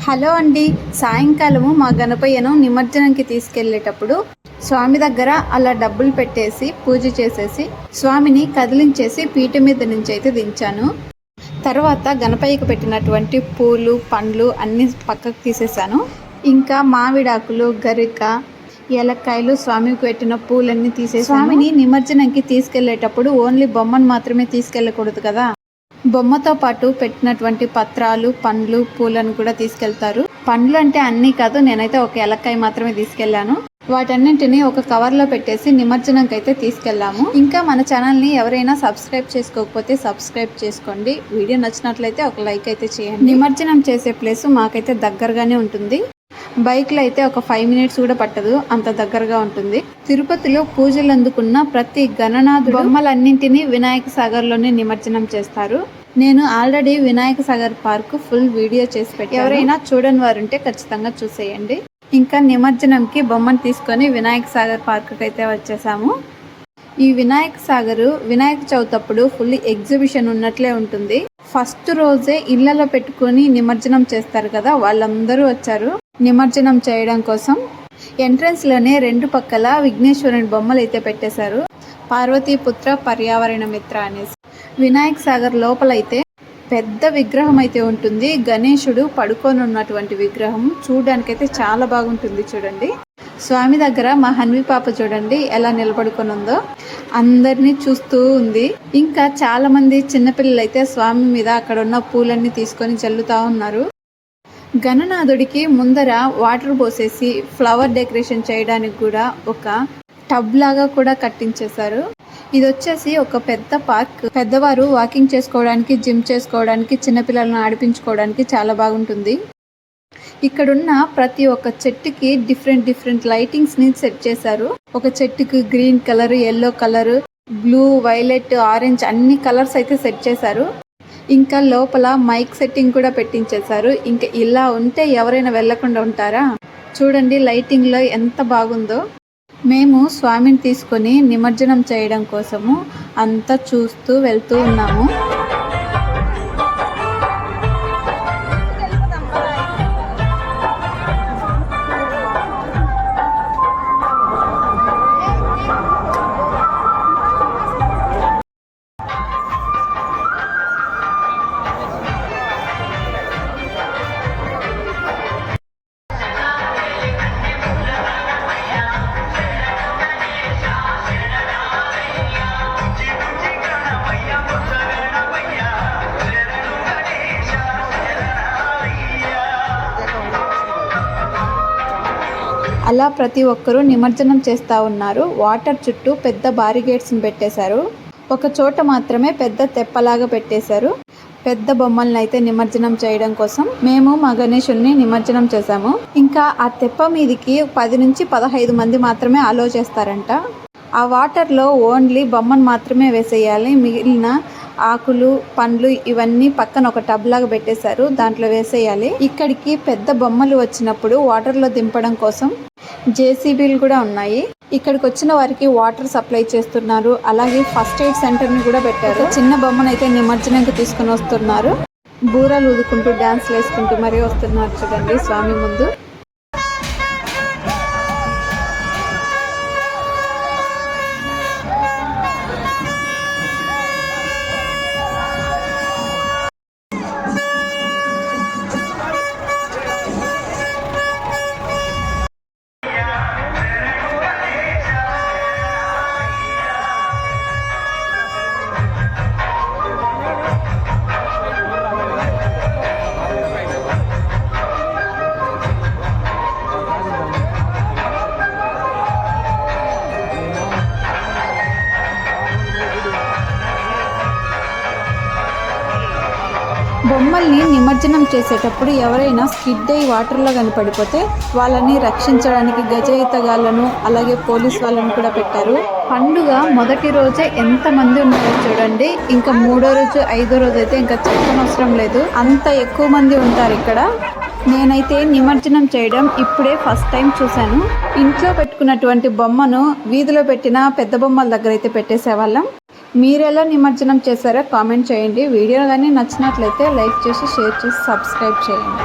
Hello అండి, సాయంకాలము మా గణపయ్యను నిమజ్జనంకి తీసుకెళ్లేటప్పుడు స్వామి దగ్గర అలా డబ్బులు పెట్టేసి పూజ చేసేసి స్వామిని కదిలించేసి పీట మీద నుంచి అయితే దించాను. తర్వాత గణపయ్యకు పెట్టినటువంటి పూలు పండ్లు అన్నీ పక్కకు తీసేసాను. ఇంకా మామిడాకులు, గరిక, ఏలక్కాయలు, స్వామికి పెట్టిన పూలన్నీ తీసేసి స్వామిని నిమజ్జనంకి తీసుకెళ్లేటప్పుడు ఓన్లీ బొమ్మను మాత్రమే తీసుకెళ్ళకూడదు కదా, బొమ్మతో పాటు పెట్టినటువంటి పత్రాలు, పండ్లు, పూలను కూడా తీసుకెళ్తారు. పండ్లు అంటే అన్నీ కాదు, నేనైతే ఒక ఏలక్కాయ మాత్రమే తీసుకెళ్లాను. వాటన్నింటినీ ఒక కవర్లో పెట్టేసి నిమజ్జనంకి అయితే తీసుకెళ్లాము. ఇంకా మన ఛానల్ని ఎవరైనా సబ్స్క్రైబ్ చేసుకోకపోతే సబ్స్క్రైబ్ చేసుకోండి. వీడియో నచ్చినట్లయితే ఒక లైక్ అయితే చేయండి. నిమజ్జనం చేసే ప్లేస్ మాకైతే దగ్గరగానే ఉంటుంది. బైక్లో అయితే ఒక 5 మినిట్స్ కూడా పట్టదు, అంత దగ్గరగా ఉంటుంది. తిరుపతిలో పూజలు అందుకున్న ప్రతి గణనాథుడు బొమ్మలన్నింటినీ వినాయక సాగర్లోనే నిమజ్జనం చేస్తారు. నేను already Vinayaka Sagar park full video చేసి పెట్టాను, ఎవరైనా చూడని వారు ఉంటే ఖచ్చితంగా చూసేయండి. ఇంకా నిమజ్జనంకి బొమ్మను తీసుకొని వినాయక సాగర్ పార్క్కి అయితే వచ్చేసాము. ఈ వినాయక సాగర్ వినాయక చవితి అప్పుడు ఫుల్ ఎగ్జిబిషన్ ఉన్నట్లే ఉంటుంది. ఫస్ట్ రోజే ఇళ్లలో పెట్టుకొని నిమజ్జనం చేస్తారు కదా, వాళ్ళందరూ వచ్చారు నిమజ్జనం చేయడం కోసం. ఎంట్రన్స్ లోనే 2 పక్కల విఘ్నేశ్వరుని బొమ్మలు అయితే పెట్టేశారు. పార్వతీపుత్ర పర్యావరణ మిత్ర అనేసి. వినాయక సాగర్ లోపలైతే పెద్ద విగ్రహం అయితే ఉంటుంది. గణేశుడు పడుకొని ఉన్నటువంటి విగ్రహం చూడడానికైతే చాలా బాగుంటుంది. చూడండి, స్వామి దగ్గర మా హన్వి పాప చూడండి ఎలా నిలబడుకొని ఉందో, అందరినీ చూస్తూ ఉంది. ఇంకా చాలా మంది చిన్నపిల్లలు అయితే స్వామి మీద అక్కడ ఉన్న పూలన్నీ తీసుకొని చల్లుతూ ఉన్నారు. గణనాథుడికి ముందర వాటర్ పోసేసి ఫ్లవర్ డెకరేషన్ చేయడానికి కూడా ఒక టబ్ లాగా కూడా కట్టించేశారు. ఇది వచ్చేసి ఒక పెద్ద పార్క్. పెద్దవారు వాకింగ్ చేసుకోవడానికి, జిమ్ చేసుకోవడానికి, చిన్నపిల్లలను ఆడిపించుకోవడానికి చాలా బాగుంటుంది. ఇక్కడున్న ప్రతి ఒక్క చెట్టుకి డిఫరెంట్ లైటింగ్స్ ని సెట్ చేశారు. ఒక చెట్టుకి green colour, yellow colour, blue, violet, orange అన్ని కలర్స్ అయితే సెట్ చేశారు. ఇంకా లోపల మైక్ సెట్టింగ్ కూడా పెట్టించేశారు. ఇంకా ఇలా ఉంటే ఎవరైనా వెళ్ళకుండా ఉంటారా? చూడండి లైటింగ్ లో ఎంత బాగుందో. మేము స్వామిని తీసుకొని నిమజ్జనం చేయడం కోసము అంతా చూస్తూ వెళ్తూ ఉన్నాము. అలా ప్రతి ఒక్కరూ నిమజ్జనం చేస్తూ ఉన్నారు. వాటర్ చుట్టూ పెద్ద బారిగేట్స్ని పెట్టేశారు. ఒక చోట మాత్రమే పెద్ద తెప్పలాగా పెట్టేశారు. పెద్ద బొమ్మలను అయితే నిమజ్జనం చేయడం కోసం మేము మా గణేశుని నిమజ్జనం చేశాము. ఇంకా ఆ తెప్ప మీదికి 10 నుంచి 15 మంది మాత్రమే అలో చేస్తారంట. ఆ వాటర్లో ఓన్లీ బొమ్మను మాత్రమే వేసేయాలి. మిగిలిన ఆకులు, పండ్లు ఇవన్నీ పక్కన ఒక టబ్ లాగా పెట్టేశారు, దాంట్లో వేసేయాలి. ఇక్కడికి పెద్ద బొమ్మలు వచ్చినప్పుడు వాటర్లో దింపడం కోసం జేసీబీలు కూడా ఉన్నాయి. ఇక్కడికి వచ్చిన వారికి వాటర్ సప్లై చేస్తున్నారు. అలాగే ఫస్ట్ ఎయిడ్ సెంటర్ని కూడా పెట్టారు. చిన్న బొమ్మనైతే నిమజ్జనంకి తీసుకుని వస్తున్నారు. బూరలు ఊదుకుంటూ డ్యాన్స్లు వేసుకుంటూ మరీ వస్తున్నారు చూడండి స్వామి ముందు. బొమ్మల్ని నిమజ్జనం చేసేటప్పుడు ఎవరైనా స్కిడ్ అయ్యి వాటర్లో కనపడిపోతే వాళ్ళని రక్షించడానికి గజయితగాళ్ళను అలాగే పోలీస్ వాళ్ళని కూడా పెట్టారు. పండుగ మొదటి రోజే ఎంతమంది ఉన్నారో చూడండి. ఇంకా 3వ రోజు 5వ రోజు అయితే ఇంకా చెప్పనవసరం లేదు, అంత ఎక్కువ మంది ఉంటారు ఇక్కడ. నేనైతే నిమజ్జనం చేయడం ఇప్పుడే ఫస్ట్ టైం చూశాను. ఇంట్లో పెట్టుకున్నటువంటి బొమ్మను వీధిలో పెట్టిన పెద్ద బొమ్మల దగ్గర అయితే పెట్టేసేవాళ్ళం. మీరెలా నిమజ్జనం చేశారో కామెంట్ చేయండి. వీడియో కానీ నచ్చినట్లయితే లైక్ చేసి, షేర్ చేసి, సబ్స్క్రైబ్ చేయండి.